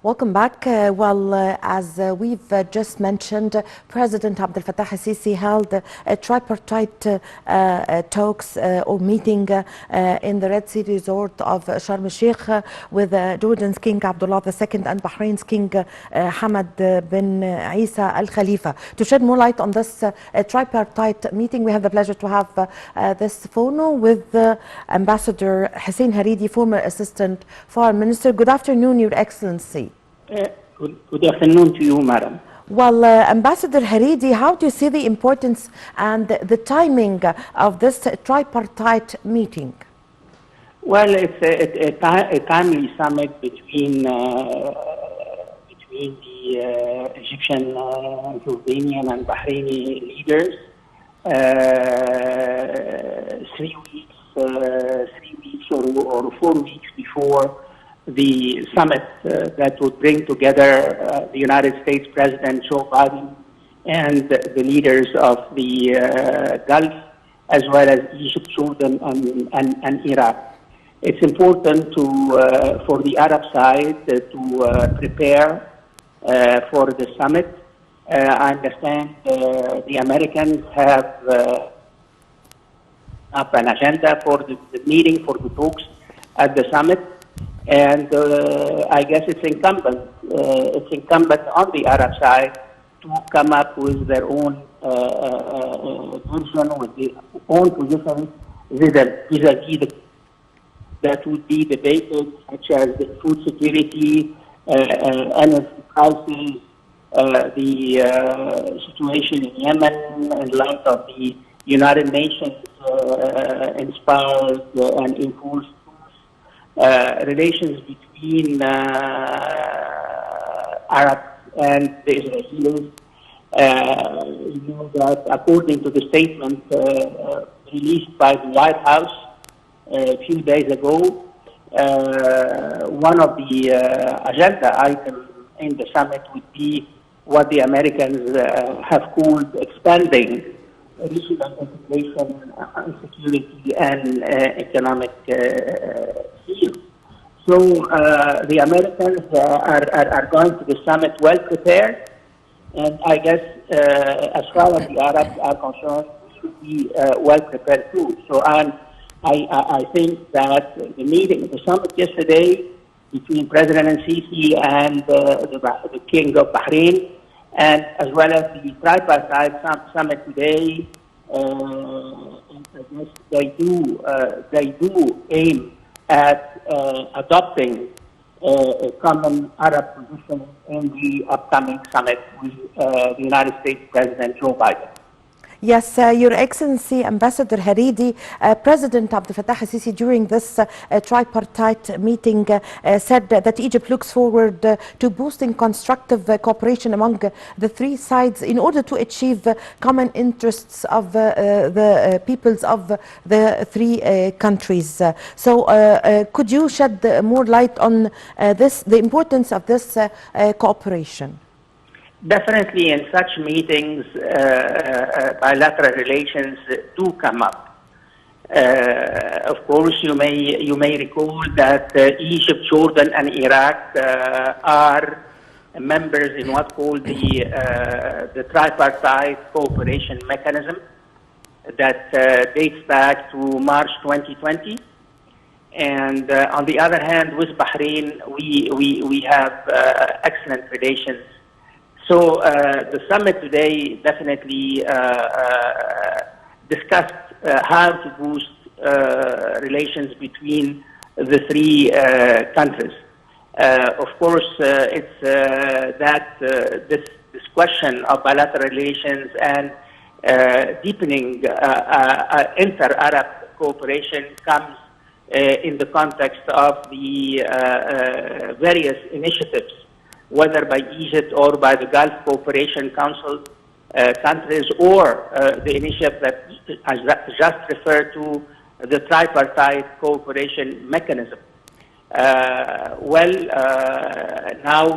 Welcome back. As we've just mentioned, President Abdel Fattah al-Sisi held a tripartite talks or meeting in the Red Sea resort of Sharm el-Sheikh with Jordan's King Abdullah II and Bahrain's King Hamad bin Isa Al Khalifa. To shed more light on this tripartite meeting, we have the pleasure to have this phone with Ambassador Hussein Haridi, former Assistant Foreign Minister. Good afternoon, Your Excellency. Good afternoon to you, Madam. Well, Ambassador Haridi, how do you see the importance and the timing of this tripartite meeting? Well, it's a timely summit between the Egyptian, Jordanian, and Bahraini leaders. 3 weeks or 4 weeks before the summit that would bring together the United States President Joe Biden and the leaders of the Gulf, as well as Egypt, Jordan, and Iraq. It's important for the Arab side to prepare for the summit. I understand the Americans have up an agenda for the meeting, for the talks at the summit. And I guess it's incumbent on the Arab side to come up with their own version, with their own position vis-a-vis that would be debated, such as the food security, energy prices, the situation in Yemen in light of the United Nations inspired and enforced relations between Arabs and the Israelis. You know that according to the statement released by the White House a few days ago, one of the agenda items in the summit would be what the Americans have called expanding regional integration, security, and economic field. So the Americans are going to the summit well prepared, and I guess as far as the Arabs are concerned, we should be well prepared too. So I think that the summit yesterday between President Sisi and the King of Bahrain, and as well as the tripartite summit today, they do aim at adopting a common Arab position in the upcoming summit with the United States President Joe Biden. Yes, Your Excellency, Ambassador Haridi, President Abdel Fattah al-Sisi during this tripartite meeting said that Egypt looks forward to boosting constructive cooperation among the three sides in order to achieve common interests of the peoples of the three countries. So could you shed more light on the importance of this cooperation? Definitely, in such meetings, bilateral relations do come up. Of course, you may recall that Egypt, Jordan, and Iraq are members in what's called the tripartite cooperation mechanism that dates back to March 2020. And on the other hand, with Bahrain, we have excellent relations. So the summit today definitely discussed how to boost relations between the three countries. Of course, it's that this question of bilateral relations and deepening inter-Arab cooperation comes in the context of the various initiatives, whether by Egypt or by the Gulf Cooperation Council countries, or the initiative that I just referred to, the tripartite cooperation mechanism. Now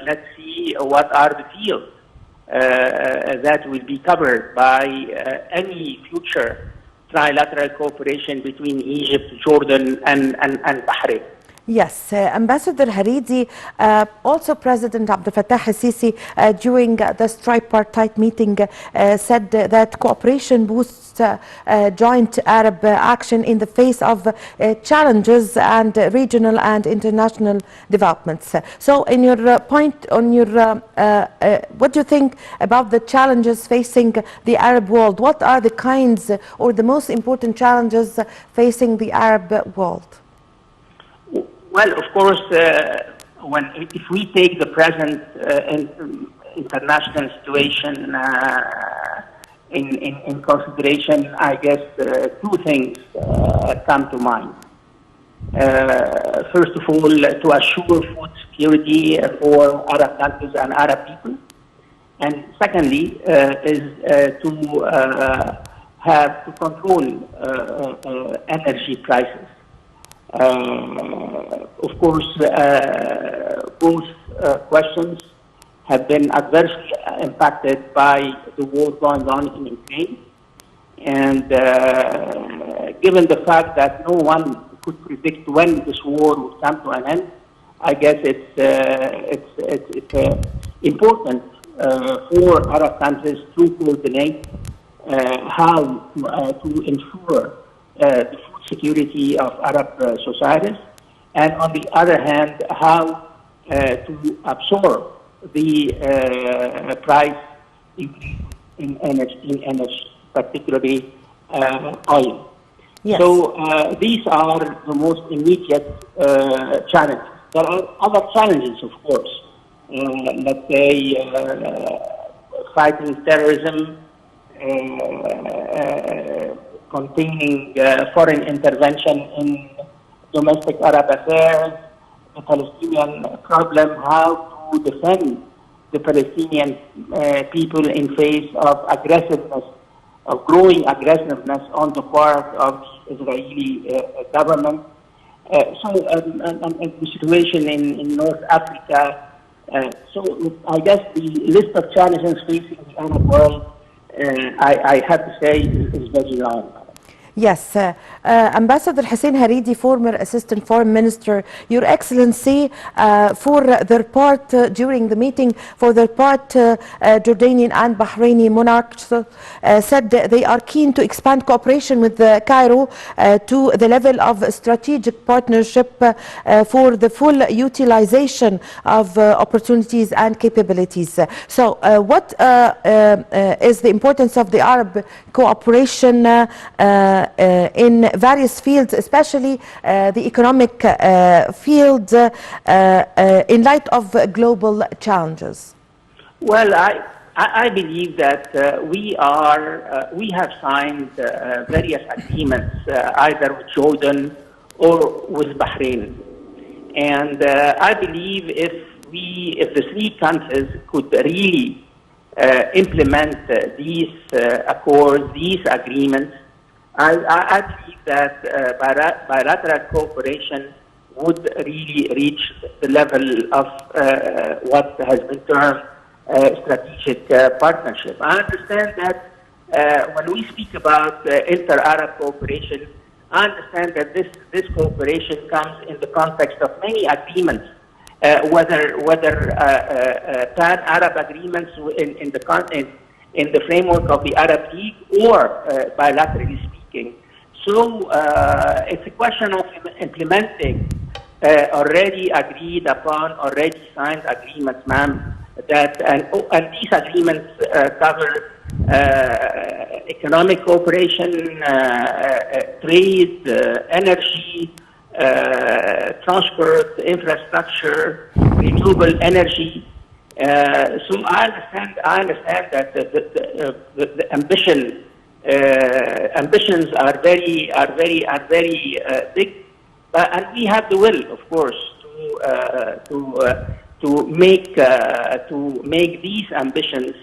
let's see what are the fields that will be covered by any future trilateral cooperation between Egypt, Jordan, and Bahrain. Yes, Ambassador Haridi, also President Abdel Fattah al-Sisi during this tripartite meeting said that cooperation boosts joint Arab action in the face of challenges and regional and international developments. So in your point on your, what do you think about the challenges facing the Arab world? What are the kinds or the most important challenges facing the Arab world? Well, of course, if we take the present international situation in consideration, I guess two things come to mind. First of all, to assure food security for Arab countries and Arab people, and secondly, is to have to control energy prices. Of course, both questions have been adversely impacted by the war going on in Ukraine. And given the fact that no one could predict when this war would come to an end, I guess it's important for Arab countries to coordinate how to ensure the food security of Arab societies, and on the other hand, how to absorb the price increase in energy, particularly oil. Yes. So these are the most immediate challenges. There are other challenges, of course. Let's say fighting terrorism, containing foreign intervention in domestic Arab affairs, the Palestinian problem, how to defend the Palestinian people in face of aggressiveness, of growing aggressiveness on the part of the Israeli government. So the situation in North Africa. So I guess the list of challenges facing the Arab world, I have to say, is very long. Yes, Ambassador Hussein Haridi, former Assistant Foreign Minister, Your Excellency, for their part during the meeting, for their part, Jordanian and Bahraini monarchs said they are keen to expand cooperation with Cairo to the level of strategic partnership for the full utilization of opportunities and capabilities. So what is the importance of the Arab cooperation in various fields, especially the economic field, in light of global challenges? Well, I believe that we have signed various agreements, either with Jordan or with Bahrain, and I believe if the three countries could really implement these accords, these agreements, I believe that bilateral cooperation would really reach the level of what has been termed strategic partnership. I understand that when we speak about inter-Arab cooperation, I understand that this cooperation comes in the context of many agreements, whether pan-Arab agreements in the framework of the Arab League or bilaterally speaking. So it's a question of implementing already agreed upon, already signed agreements, ma'am, that, and these agreements cover economic cooperation, trade, energy, transport, infrastructure, renewable energy. So I understand that the ambitions are very big, and we have the will, of course, to make these ambitions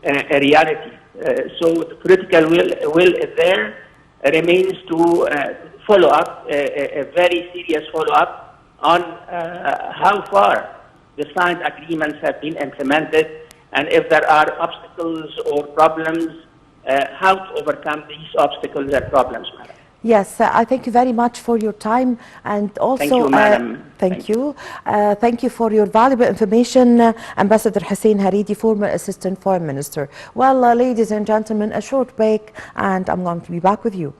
a reality. So the political will is there, remains to follow up, a very serious follow up on how far the signed agreements have been implemented, and if there are obstacles or problems, how to overcome these obstacles and problems, madam. Yes, I thank you very much for your time, and also Thank you, madam. thank you. Thank you for your valuable information, Ambassador Hussein Haridi, former Assistant Foreign Minister. Well, ladies and gentlemen, a short break, and I'm going to be back with you.